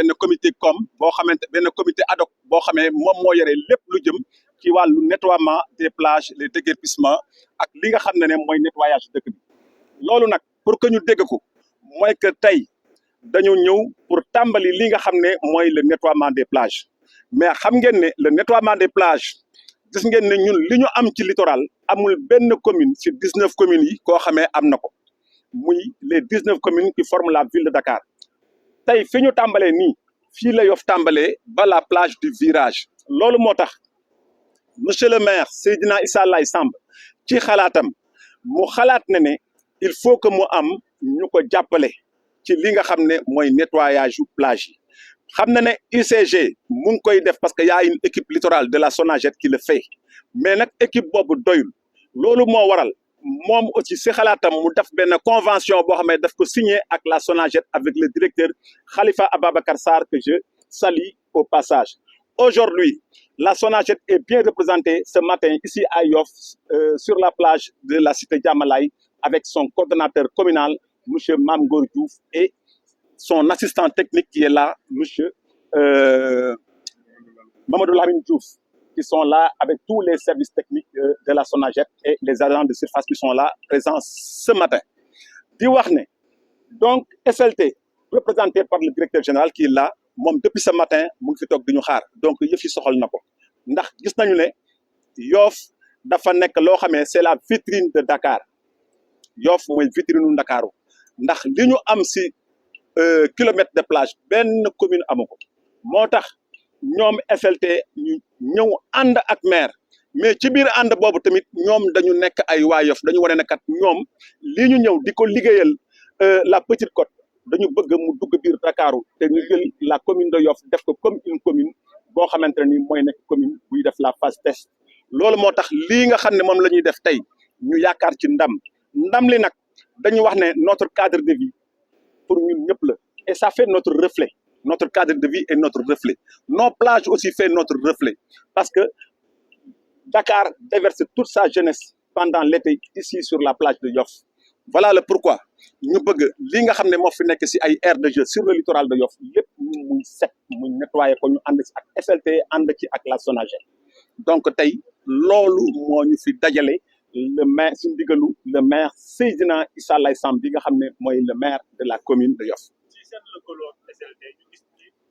benn comité com boo xamante benn comité ad hoc boo xamee moom moo yore lépp lu jëm ci wàllu nettoiement des plages les déguerpissements ak li nga xam ne mooy nettoyage dëkk bi loolu nag pour que ñu dégg ko mooy que tey dañu ñëw pour tàmbali li nga xam ne mooy le nettoiement des plages mais xam ngeen ne le nettoiement des plages gis ngeen ne ñun li ñu am ci littoral amul benn commune ci 19 communes yi koo xamee am na ko muy les 19 communes qui forment la ville de Dakar tey fi ñu tàmbalee nii fii la Yoff tàmbalee ba la plage du virage loolu moo tax monsieur le maire Seydina Issa Laye Samb ci xalaatam mu xalaat ne il faut que mu am ñu ko jàppale ci li nga xam ne mooy nettoyage yu plage yi xam na ne UCG mu ngi koy def parce que y a une équipe littorale de la SONAGED qui le fait mais nag équipe boobu doyul loolu moo waral moom aussi si xalaatam mu def benn convention boo xam ne daf ko signé ak la SONAGED avec le directeur Khalifa Ababacar Sarr que je salue au passage. Aujourd'hui, la SONAGED est bien représentée ce matin ici à Yoff sur la plage de la cité Diamalaye avec son coordonnateur communal, M. Mamgour Diouf, et son assistant technique qui est là, M. Mamadou Lamine Diouf, qui sont là avec tous les services techniques de la SONAGED et les agents de surface qui sont là présents ce matin. Di wax ne donc SLT, représenté par le directeur général qui est là, moom depuis ce matin mu ngi fi toog di ñu xaar donc yëf yi soxal na ko ndax gis nañu ne Yoff dafa nekk loo xamee c'est la vitrine de Dakar Yoff mooy vitrine u Ndakaaru ndax li ñu am si kilomètre de plage benn commune amu ko moo tax ñoom SLT ñu ñëw ànd ak maire mais ci biir ànd boobu tamit ñoom dañu nekk ay waa Yoff dañu wane ne kat ñoom li ñu ñëw di ko liggéeyal la Petite Côte dañu bëgg mu dugg biir Dakaru te ñu jël la commune de Yoff def ko comme une commune boo xamante ne ni mooy nekk commune buy def la phase test loolu moo tax lii nga xam ne moom la ñuy def tey ñu yaakaar ci ndam li nag dañu wax ne notre cadre de vie pour ñun ñëpp la et ça fait notre reflet notre cadre de vie et notre reflet nos plages aussi fait notre reflet parce que Dakar déverse toute sa jeunesse pendant l'été ici sur la plage de Yoff voilà le pourquoi ñu bëgg li nga xam ne moo fi nekk si ay aire de jeu sur le littoral de Yoff lépp muy set muy nettoyer ko ñu ànd ci ak SLT ànd ci ak la SONAGED donc tey loolu moo ñu fi dajale le maire si ndigalu le maire Seydina Issa Laye Samb bi nga xam ne mooy le maire de la commune de Yoff. ci seen lëkkaloo SLT ñu gis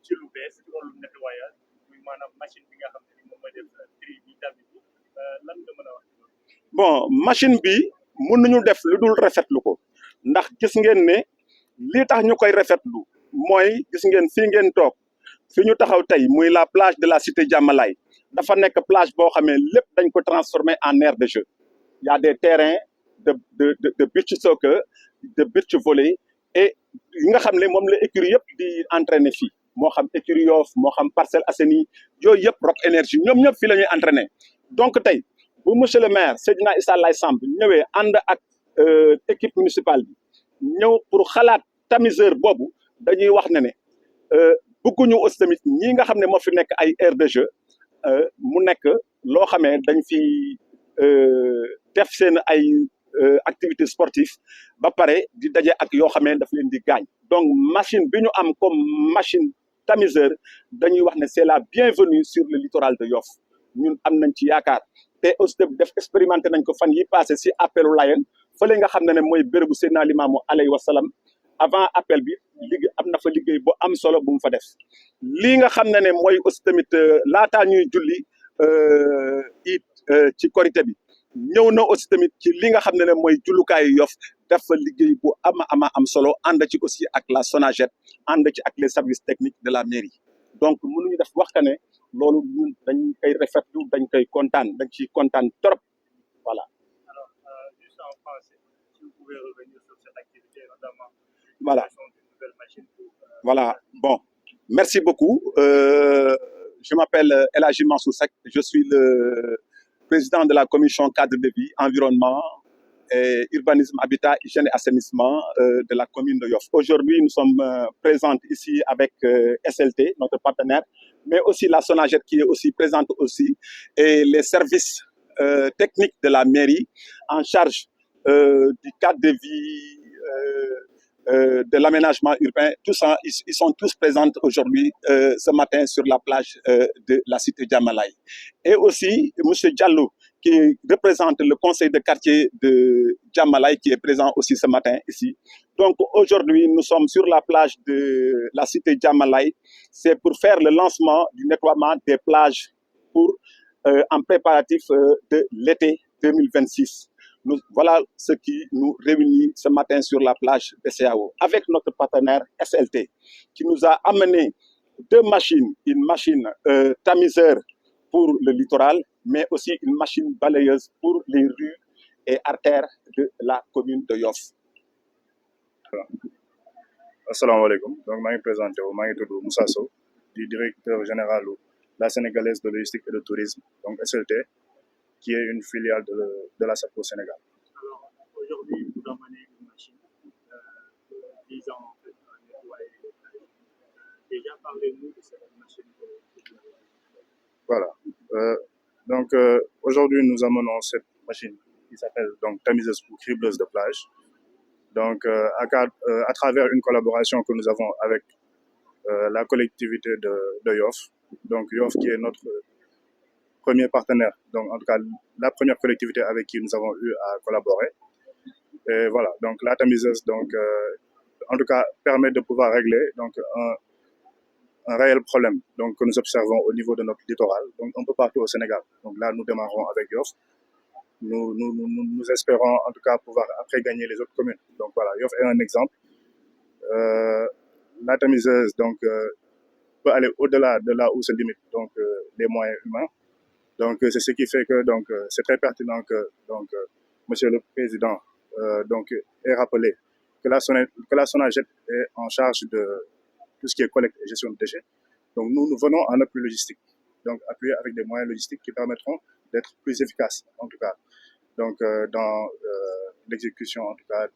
ci lu bees ci wàllu nettoyage muy maanaam machine bi nga xam ne moom mooy def tri bi tamit lan nga mën a wax. bon machine bi mënuñu def lu dul rafetlu ko ndax gis ngeen ne li tax ñu koy rafetlu mooy gis ngeen fii ngeen toog fi ñu taxaw tey muy la plage de la cité Diamalaye dafa nekk plage boo xamee lépp dañ ko transformé en aire de jeu il y a des terrains de beach soccer de beach volley et yi nga xam ne moom la écurie yëpp di entraîner fii moo xam écurie Yoff moo xam Parcelles Assainies yooyu yëpp Rock Énergie ñoom ñëpp fii la ñuy entraîner donc tey bu monsieur le maire Seydina Issa Laye Samb ñëwee ànd ak équipe municipale bi ñëw pour xalaat tamiseur boobu dañuy wax ne bëgguñu aussi tamit ñi nga xam ne moo fi nekk ay aire de jeu mu nekk loo xamee dañ fi def seen ay activité sportive ba pare di daje ak yoo xamee daf leen di gaañ donc machine bi ñu am comme machine tamiseur dañuy wax ne c'est la bienvenue sur le littoral de Yoff ñun am nañ ci yaakaar te aussi def expérimenté nañ ko fan yi passé si appelu Layen fële nga xam ne mooy bérébu Seydina Limaamu alayhi wa salaam avant appel bi liggéey am na fa liggéey bu am solo bu mu fa def lii nga xam ne mooy aussi tamit laataa ñuy julli it ci korité bi ñëw na aussi tamit ci li nga xam ne mooy jullukaayu Yoff def fa liggéey bu am solo ànd ci aussi ak la SONAGED ànd ci ak les services techniques de la mairie donc mënuñu def wax que ne loolu ñun dañ koy rafetlu dañ koy kontaan dañ ciy kontaan trop voilà. Alors, juste en français, si vous pouvez revenir sur cette activité, notamment voilà. l'utilisation d'une nouvelle machine pour, Voilà, bon, merci beaucoup. Je m'appelle El Hadji Mansour Seck, je suis le président de la commission cadre de vie, environnement, et urbanisme, habitat, hygiène et assainissement de la commune de Yoff. Aujourd'hui, nous sommes présents ici avec SLT, notre partenaire, mais aussi la SONAGED qui est aussi présente aussi, et les services techniques de la mairie en charge du cadre de vie, de l'aménagement urbain, tout ça, ils sont tous présents aujourd'hui, ce matin, sur la plage de la cité Djamalai. Et aussi, M. Diallo, qui représente le conseil de quartier de Djamalai, qui est présent aussi ce matin ici. Donc aujourd'hui, nous sommes sur la plage de la cité Djamalai. C'est pour faire le lancement du nettoiement des plages en préparatif de l'été 2026. Voilà ce qui nous réunit ce matin sur la plage de CAO avec notre partenaire SLT qui nous a amené 2 machines, une machine tamiseur pour le littoral, mais aussi une machine balayeuse pour les rues et artères de la commune de Yoff. Assalamu alaikum. Donc, je me présente, je suis Moussa Sow, directeur général de la Sénégalaise de logistique et de tourisme, donc SLT, qui est une filiale de la SAPCO Sénégal. Alors, aujourd'hui, vous amenez une machine visant en fait à nettoyer les plages. Déjà, parlez-nous de cette machine. Voilà. Aujourd'hui, nous amenons cette machine qui s'appelle donc tamiseuse ou cribleuse de plage. Donc, à travers une collaboration que nous avons avec la collectivité de Yoff, donc Yoff qui est notre premier partenaire, donc en tout cas la première collectivité avec qui nous avons eu à collaborer. Et voilà, donc la tamiseuse, donc en tout cas permet de pouvoir régler donc un réel problème donc que nous observons au niveau de notre littoral, donc un peu partout au Sénégal. Donc là, nous démarrons avec Yoff. Nous espérons en tout cas pouvoir après gagner les autres communes. Donc voilà, Yoff est un exemple. La tamiseuse donc peut aller au-delà de là où se limitent donc les moyens humains. Donc c'est ce qui fait que donc c'est très pertinent que donc Monsieur le Président donc ait rappelé que la SONAGED est en charge de tout ce qui est collecte et gestion de déchets. Donc nous venons en appui logistique, donc appuyé avec des moyens logistiques qui permettront d'être plus efficaces en tout cas. Donc dans l'exécution en tout cas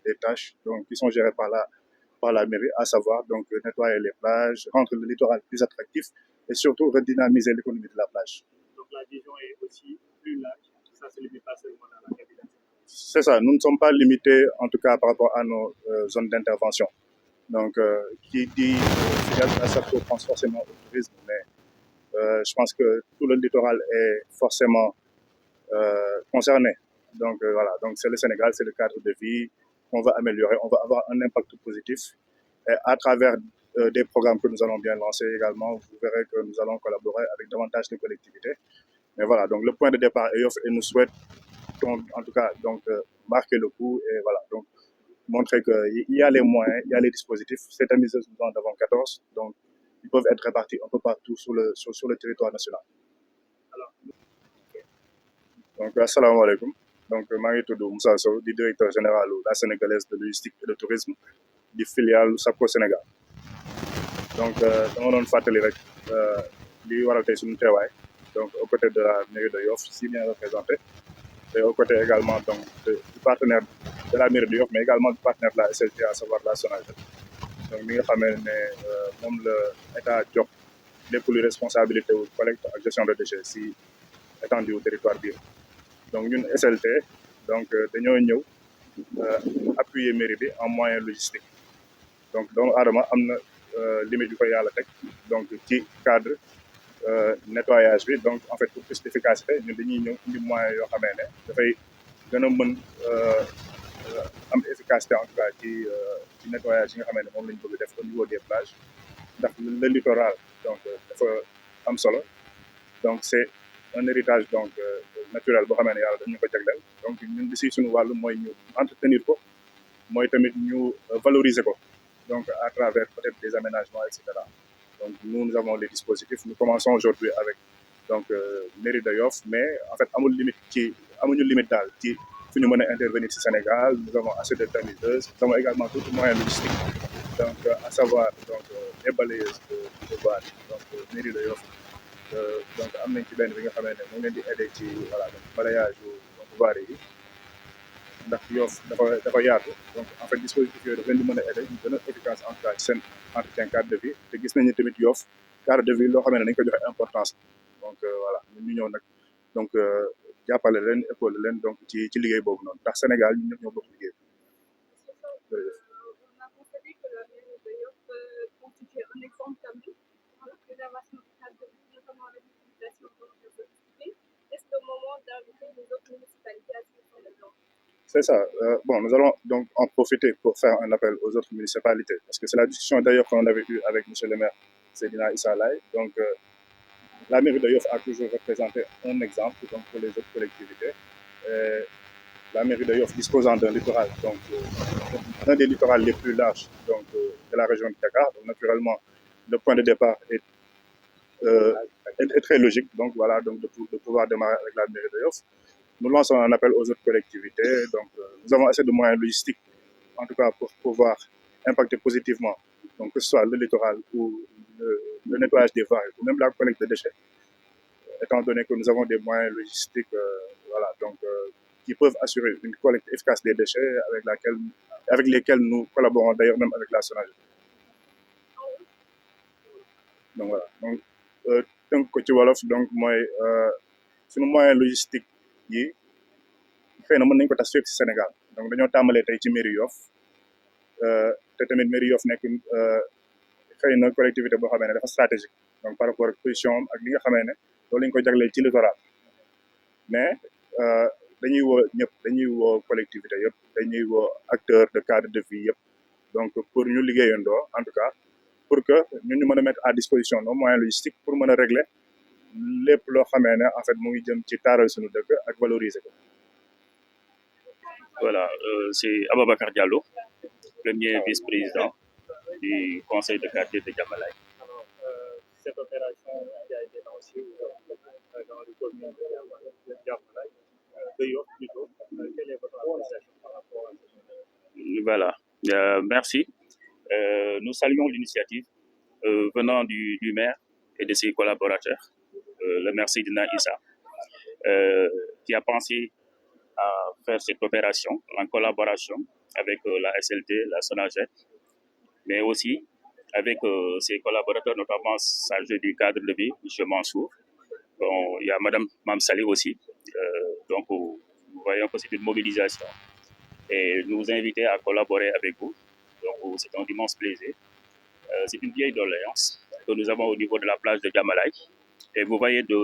des tâches donc qui sont gérées par la mairie, à savoir donc nettoyer les plages, rendre le littoral plus attractif et surtout redynamiser l'économie de la plage. Donc la vision est aussi plus large, ça se limite pas seulement à la capitale. C'est ça, nous ne sommes pas limités en tout cas par rapport à nos zones d'intervention. Donc qui dit filiale de la SAPCO pense forcément au tourisme, mais je pense que tout le littoral est forcément concerné. Donc voilà, donc c'est le Sénégal, c'est le cadre de vie qu'on va améliorer, on va avoir un impact positif. Et à travers des programmes que nous allons bien lancer également, vous verrez que nous allons collaborer avec davantage de collectivités. Mais voilà, donc le point de départ est Yoff et nous souhaitons en tout cas donc marquer le coup et voilà, donc montrer qu'il y a les moyens, il y a les dispositifs. Cette tamiseuse, nous en avons 14, donc ils peuvent être répartis un peu partout sur le territoire national. Donc, assalamu alaikum. Donc, je suis Moussa Sow, directeur général de la Sénégalaise de logistique et de tourisme, du filiale SAPCO Sénégal. Donc, on a une fatalité avec donc aux côtés de la mairie de Yoff, si bien représenté, et aux côtés également donc, du partenaire de la mairie de Yoff, mais également du partenaire de la SLT, à savoir la SONAGED. Donc, nous savons que l'État a les plus responsabilités de collecte et gestion de déchets si étendu au territoire bio. Donc ñun SLT donc dañoo ñëw appuyer mairie bi en moyen logistique donc doomu aadama am na limite yu ko yàlla teg donc ci cadre nettoyage bi donc en fait pour plus d'efficacité ñun dañuy ñëw indi moyen yoo xamee ne dafay gën a mën am efficacité en tout cas ci nettoyage yi nga xamee ne moom lañ bëgg def au niveau des plages ndax le littoral donc dafa am solo donc c'est un héritage donc naturel boo xamee ne yàlla dañu ko jagleel donc ñun di si suñu wàllu mooy ñu entretenir ko mooy tamit ñu valoriser ko donc à travers peut-être des aménagements etc. Donc nous avons les dispositifs, nous commençons aujourd'hui avec donc mairie de Yoff, mais en fait amuñu limite daal ci fi ñu mën a intervenir ci Sénégal. Nous avons assez de tamiseuses, nous avons également tout moyen logistique donc à savoir donc les balayeuses de Voirie donc mairie de Yoff. Donc am nañ ci benn bi nga xamee ne mu ngi leen di aider ci voilà donc balayage donc Voirie yi ndax Yoff dafa yaatu donc en fait dispositif yooyu dafa leen di mën a aider ñu gën a efficace en tout cas ci seen entretien cadre de vie te gis nañu tamit Yoff cadre de vie loo xamee ne dañ ko joxe importance donc voilà ñun ñu ñëw nag donc jàppale leen épaule leen donc ci liggéey boobu noonu ndax Sénégal ñun ñëpp ñoo bokk liggéey jërëjëf citer un exemple comme dans la préservation du cadre de vie, notamment avec l'utilisation de l'eau privée. Est-ce le moment d'inviter les autres municipalités à ce sur le plan? C'est ça. Bon, nous allons donc en profiter pour faire un appel aux autres municipalités, parce que c'est la discussion d'ailleurs qu'on avait eue avec M. le maire Seydina Issa Laye. Donc, la mairie de Yoff a toujours représenté un exemple donc, pour les autres collectivités. La mairie de Yoff disposant d'un littoral, donc un des littorales les plus larges donc, de la région de Dakar. Donc, naturellement, le point de départ est très logique. Donc, voilà, donc, de pouvoir démarrer avec la mairie de Yoff. Nous lançons un appel aux autres collectivités. Donc, nous avons assez de moyens logistiques, en tout cas, pour pouvoir impacter positivement, donc, que ce soit le littoral ou le nettoyage des vagues, ou même la collecte de déchets, étant donné que nous avons des moyens logistiques voilà, donc, qui peuvent assurer une collecte efficace des déchets avec lesquels nous collaborons d'ailleurs même avec la SONAGED. Donc, voilà. Donc, ko ci wolof donc mooy suñu moyen logistique yi xëy na mën nañu ko tas fépp ci Sénégal donc dañoo tàmbalee tey ci mairie Yoff te tamit mairie Yoff nekk xëy na collectivité boo xamee ne dafa stratégique donc par rapport ak position ak li nga xamee ne loolu lañu ko jagleel ci littoral mais dañuy woo ñëpp dañuy woo collectivité yëpp dañuy woo acteurs de cadre de vie yëpp donc pour ñu liggéeyandoo en tout cas pour que ñun ñu mën a mettre à disposition nos moyens logistiques pour mën a régler lépp loo xamee ne en fait mu ngi jëm ci taaral suñu dëkk ak valoriser ko. Voilà, c'est Ababacar Diallo, premier vice-président du conseil de quartier de Diamalaye. Alors, cette opération qui a été lancée dans le commune de Diamalaye, de Yoff plutôt, quelle est votre appréciation par rapport à cette Voilà, merci. Nous saluons l'initiative venant du maire et de ses collaborateurs, le maire Seydina Issa, qui a pensé à faire cette opération en collaboration avec la SLT, la SONAGED, mais aussi avec ses collaborateurs, notamment chargé du cadre de vie, M. Mansour. Bon, il y a Mme Mamsali aussi. Donc, nous voyons que c'est une mobilisation. Et nous inviter à collaborer avec vous. Donc, c'est un immense plaisir. C'est une vieille doléance que nous avons au niveau de la plage de Diamalaye. Et vous voyez de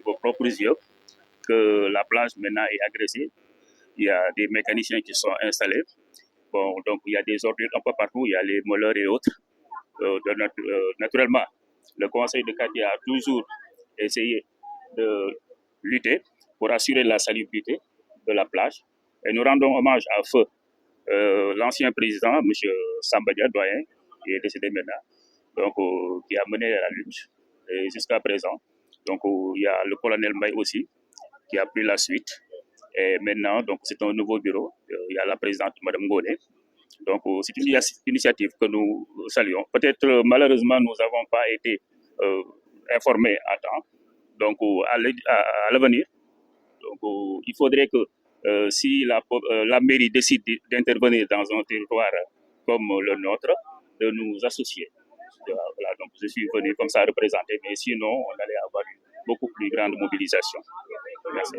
vos propres yeux que la plage maintenant est agressée. Il y a des mécaniciens qui sont installés. Bon, donc il y a des ordures un peu partout, il y a les molleurs et autres. Naturellement, le conseil de quartier a toujours essayé de lutter pour assurer la salubrité de la plage. Et nous rendons hommage à feu l'ancien président, M. Sambadia Doyen, qui est décédé maintenant, donc, qui a mené la lutte jusqu'à présent. Donc, il y a le colonel Mbaye aussi, qui a pris la suite. Et maintenant, donc, c'est un nouveau bureau. Il y a la présidente, Mme Ngone. Donc, c'est une initiative que nous saluons. Peut-être, malheureusement, nous n'avons pas été informés à temps. Donc, à l'avenir, donc, il faudrait que si la mairie décide d'intervenir dans un territoire comme le nôtre, de nous associer. Voilà, donc je suis venu comme ça représenter, mais sinon, on allait avoir une beaucoup plus grande mobilisation. Merci.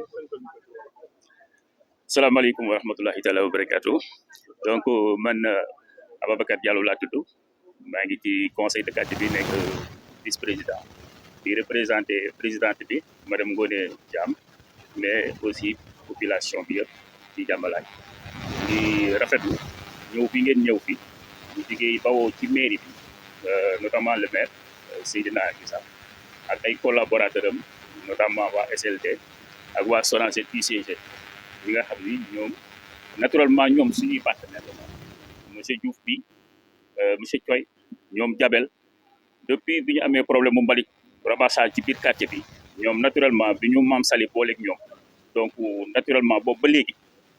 Salam alaikum wa rahmatullahi ta'ala wa barakatuh. Donc, man, Ababacar Diallo laa tudd maa ngi ci conseil de quartier bi nekk vice-président di représenter présidente bi madame Ngone Thiam mais aussi population bi yëpp ci Diamalaye di rafetlu ñëw fi ngeen ñëw fi ñu liggéey bawoo ci mairie bi notamment le maire Seydina Issa ak ay collaborateurs am notamment waa SLT ak waa SONAGED UCG ñi nga xam ni ñoom naturellement ñoom suñuy partenaire monsieur Diouf bi monsieur Thioy ñoom Jabel depuis bi ñu amee problème mu mbalit ramassage ci biir quartier bi ñoom naturellement bi ñu maam sali booleeg ñoom donc naturellement boobu ba léegi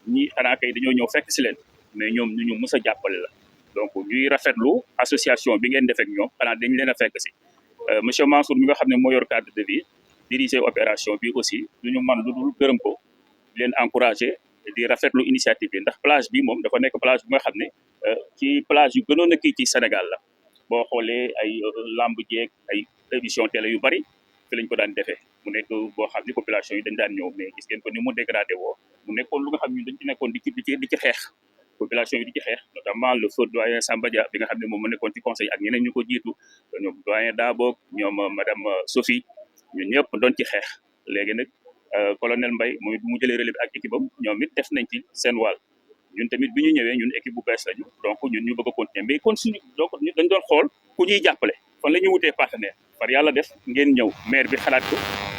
ñi xanaa kay dañoo ñëw fekk si leen mais ñoom ñu ñu mës a jàppale la donc ñuy rafetlu association bi ngeen def ak ñoom xanaa dañ leen a fekk si monsieur Mansour mi nga xam ne moo yor cadre de vie diriger opération bi aussi du ñu man lu dul gërëm ko di leen encouragé di rafetlu initiative bi ndax plage bi moom dafa nekk plage bu nga xam ne ci plage yu gënoon a kii ci Sénégal la boo xoolee ay lamb jeeg ay émission télé yu bari fi lañ ko daan defee mu nekk boo xam ne population yi dañ daan ñëw mais gis ngeen ko ni mu dégradé woo mu nekkoon lu nga xam ne dañ ci nekkoon di ci xeex population yi di ci xeex notamment le feu doyen Samba Dia bi nga xam ne moom mu nekkoon ci conseil ak ñeneen ñu ko jiitu ñoom doyen Dabo ñoom madame Sophie ñun ñëpp doon ci xeex léegi nag colonel Mbaye moom it bu mu jëlee relais bi ak équipe am ñoom it def nañ ci seen wàll ñun tamit bi ñu ñëwee ñun équipe bu bees lañu donc ñun ñu bëgg a continuer mais kon suñu donc dañ doon xool ku ñuy jàppale fan la ñuy wutee partenaire par yàlla def ngeen ñëw maire bi xalaat ko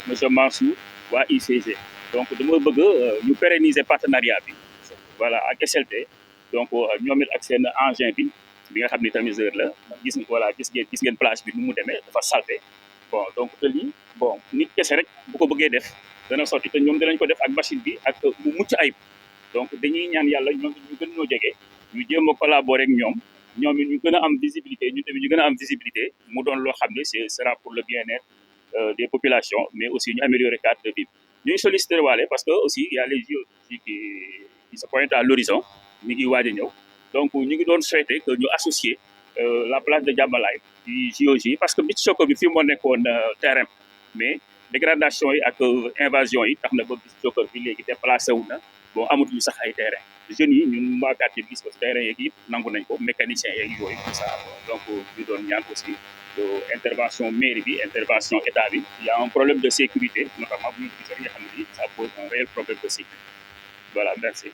monsieur Mansour waa ICG donc dama bëgg ñu pérenniser partenariat bi voilà ak SLT donc ñoom it ak seen engin bi nga xam ni tamiseur la gis ngeen plage bi nu mu demee dafa salté bon donc te lii bon nit kese rek bu ko bëggee def dana sotti te ñoom dinañ ko def ak machine bi ak mu mucc ayib donc dañuy ñaan yàlla ñoom ñu gën ñoo jege ñu jéem a collaborer ak ñoom it ñu gën a am visibilité ñu tamit ñu gën a am visibilité mu doon loo xam ne ce sera pour le bien-être des populations mais aussi ñu améliorer cadre de vie ñuy solliciter waale parce que aussi il y a les JO qui se pointent à l'horizon ñu ngi waaj a ñëw donc ñu ngi doon souhaiter que ñu associer la place de Diamalaye ci JOJ parce que beach soccer bi fii moo nekkoon terrain mais dégradation yi ak invasion yi tax na ba beach soccer bi léegi déplacé wu na bon amatuñu sax ay terrain jeunes yi ñun waa quartier bi gis ko terrain yeeg yëpp nangu nañ ko mécanicien yeeg yooyu tout ça donc ñu doon ñaan aussi intervention mairie bi intervention état bi il y a un problème de sécurité notamment bu ñu gisee nga xam ne ça pose un réel problème de sécurité voilà merci